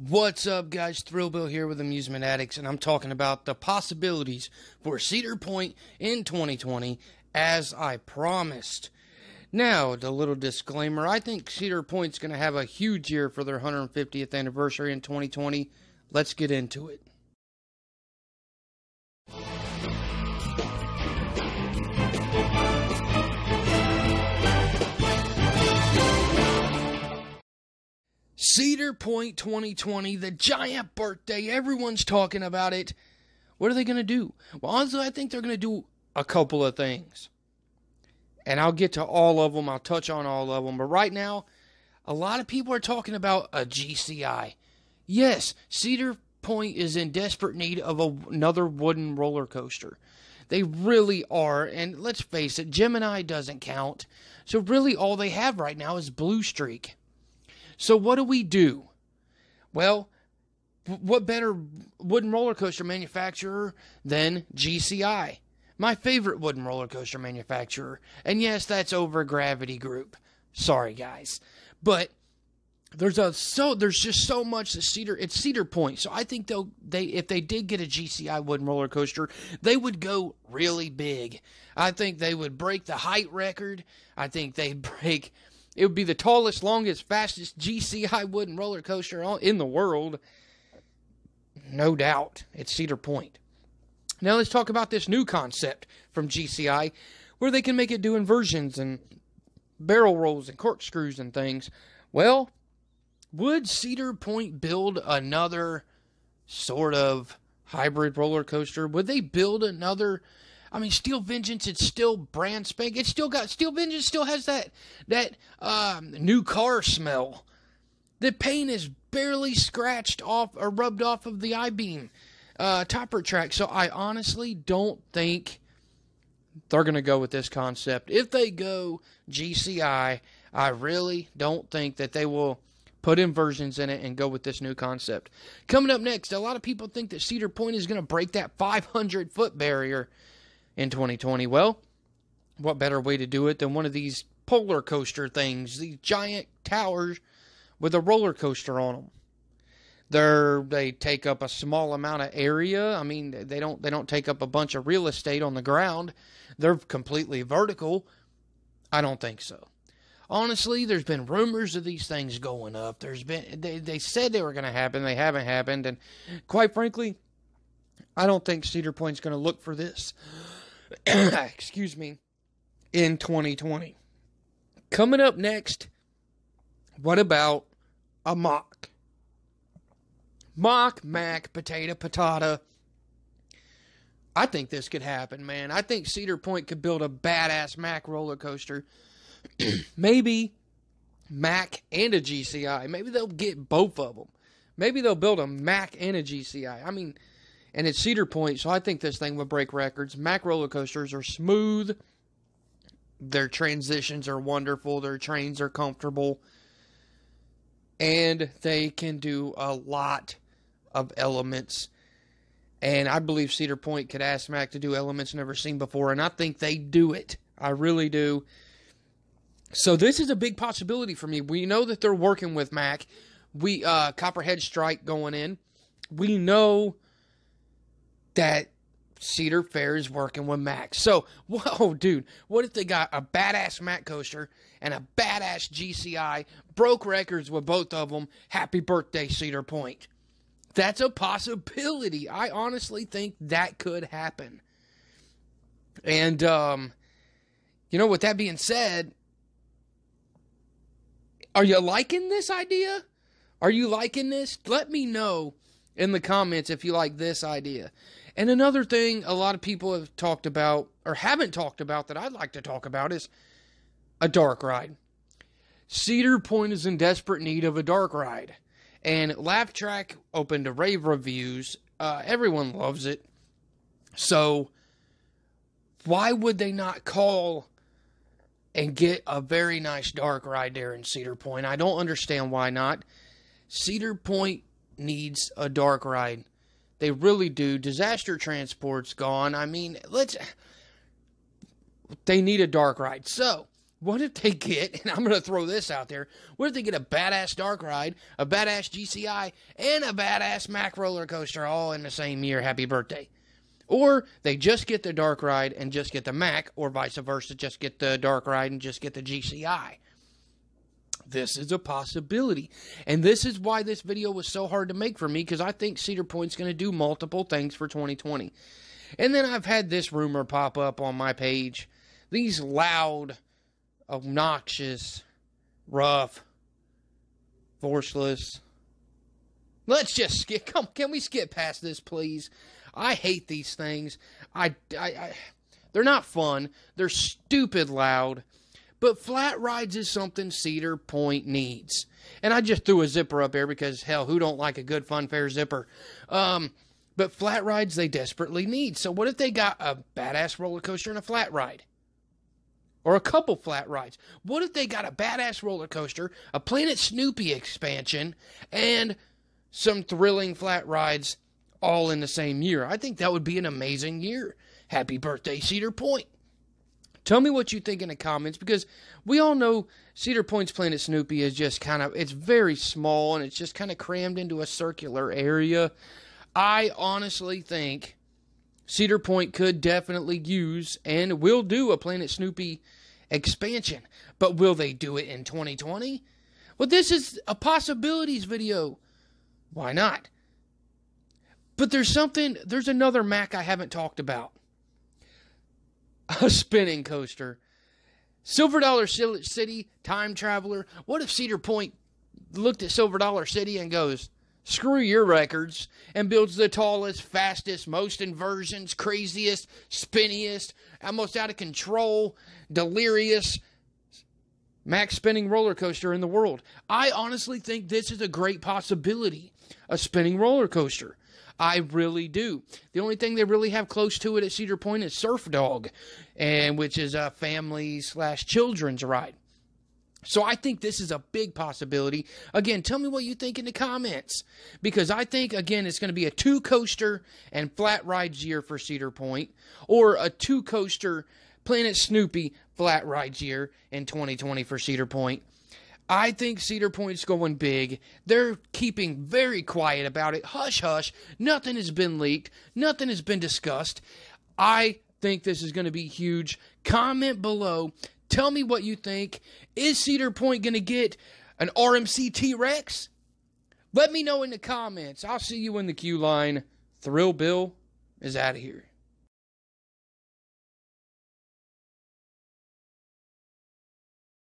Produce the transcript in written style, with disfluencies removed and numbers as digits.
What's up, guys? Thrill Bill here with Amusement Addicts, and I'm talking about the possibilities for Cedar Point in 2020, as I promised. Now, the little disclaimer, I think Cedar Point's going to have a huge year for their 150th anniversary in 2020. Let's get into it. Cedar Point 2020, the giant birthday. Everyone's talking about it. What are they going to do? Well, honestly, I think they're going to do a couple of things. And I'll get to all of them. I'll touch on all of them. But right now, a lot of people are talking about a GCI. Yes, Cedar Point is in desperate need of another wooden roller coaster. They really are. And let's face it, Gemini doesn't count. So really all they have right now is Blue Streak. So what do? Well, what better wooden roller coaster manufacturer than GCI? My favorite wooden roller coaster manufacturer. And yes, that's over Gravity Group. Sorry, guys. But there's just so much that it's Cedar Point. So I think if they did get a GCI wooden roller coaster, they would go really big. I think they would break the height record. I think it would be the tallest, longest, fastest GCI wooden roller coaster in the world. No doubt. It's Cedar Point. Now let's talk about this new concept from GCI where they can make it do inversions and barrel rolls and corkscrews and things. Well, would Cedar Point build another sort of hybrid roller coaster? Would they build another... I mean, Steel Vengeance, it's still brand spank. Steel Vengeance still has that new car smell. The paint is barely scratched off or rubbed off of the I-beam topper track. So I honestly don't think they're going to go with this concept. If they go GCI, I really don't think that they will put inversions in it and go with this new concept. Coming up next, a lot of people think that Cedar Point is going to break that 500-foot barrier in 2020. Well, what better way to do it than one of these polar coaster things, these giant towers with a roller coaster on them. They take up a small amount of area. I mean, they don't take up a bunch of real estate on the ground. They're completely vertical. I don't think so. Honestly, there's been rumors of these things going up. They said they were going to happen. They haven't happened. And quite frankly, I don't think Cedar Point's going to look for this. Excuse me, in 2020. Coming up next, what about a mock? Mock, mac, potato, patata. I think this could happen, man. I think Cedar Point could build a badass Mack roller coaster. Maybe Mack and a GCI. Maybe they'll get both of them. Maybe they'll build a Mack and a GCI. I mean... And it's Cedar Point, so I think this thing would break records. Mack roller coasters are smooth. Their transitions are wonderful. Their trains are comfortable. And they can do a lot of elements. And I believe Cedar Point could ask Mack to do elements never seen before. And I think they do it. I really do. So this is a big possibility for me. We know that they're working with Mack. Copperhead Strike going in. We know that Cedar Fair is working with Mack. So, whoa, dude, what if they got a badass Mack coaster and a badass GCI, broke records with both of them? Happy birthday, Cedar Point. That's a possibility. I honestly think that could happen. And, with that being said, are you liking this idea? Are you liking this? Let me know in the comments if you like this idea. And another thing a lot of people have talked about, or haven't talked about, that I'd like to talk about is a dark ride. Cedar Point is in desperate need of a dark ride. And Laugh Track opened to rave reviews. Everyone loves it. So, why would they not call and get a very nice dark ride there in Cedar Point? I don't understand why not. Cedar Point needs a dark ride. They really do. Disaster Transport's gone. I mean, they need a dark ride. So, What if they get, and I'm going to throw this out there, what if they get a badass dark ride, a badass GCI, and a badass Mack roller coaster all in the same year? Happy birthday. Or they just get the dark ride and just get the Mack, or vice versa, just get the dark ride and just get the GCI. This is a possibility. And this is why this video was so hard to make for me, because I think Cedar Point's going to do multiple things for 2020. And then I've had this rumor pop up on my page. These loud, obnoxious, rough, forceless. Let's just skip. Can we skip past this, please? I hate these things. They're not fun. They're stupid loud. But flat rides is something Cedar Point needs. And I just threw a zipper up there because, hell, who don't like a good fun fair zipper? But flat rides they desperately need. So what if they got a badass roller coaster and a flat ride? Or a couple flat rides. What if they got a badass roller coaster, a Planet Snoopy expansion, and some thrilling flat rides all in the same year? I think that would be an amazing year. Happy birthday, Cedar Point. Tell me what you think in the comments, because we all know Cedar Point's Planet Snoopy is just it's very small, and it's just kind of crammed into a circular area. I honestly think Cedar Point could definitely use and will do a Planet Snoopy expansion. But will they do it in 2020? Well, this is a possibilities video. Why not? But there's another Mack I haven't talked about. A spinning coaster. Silver Dollar City, Time Traveler. What if Cedar Point looked at Silver Dollar City and goes, screw your records, and builds the tallest, fastest, most inversions, craziest, spinniest, almost out of control, delirious Mack spinning roller coaster in the world? I honestly think this is a great possibility. A spinning roller coaster. I really do. The only thing they really have close to it at Cedar Point is Surf Dog, and which is a family/children's ride. So I think this is a big possibility. Again, tell me what you think in the comments, because I think, again, it's going to be a 2-coaster and flat rides year for Cedar Point, or a 2-coaster Planet Snoopy flat rides year in 2020 for Cedar Point. I think Cedar Point's going big. They're keeping very quiet about it. Hush, hush. Nothing has been leaked. Nothing has been discussed. I think this is going to be huge. Comment below. Tell me what you think. Is Cedar Point going to get an RMC T-Rex? Let me know in the comments. I'll see you in the queue line. Thrill Bill is out of here.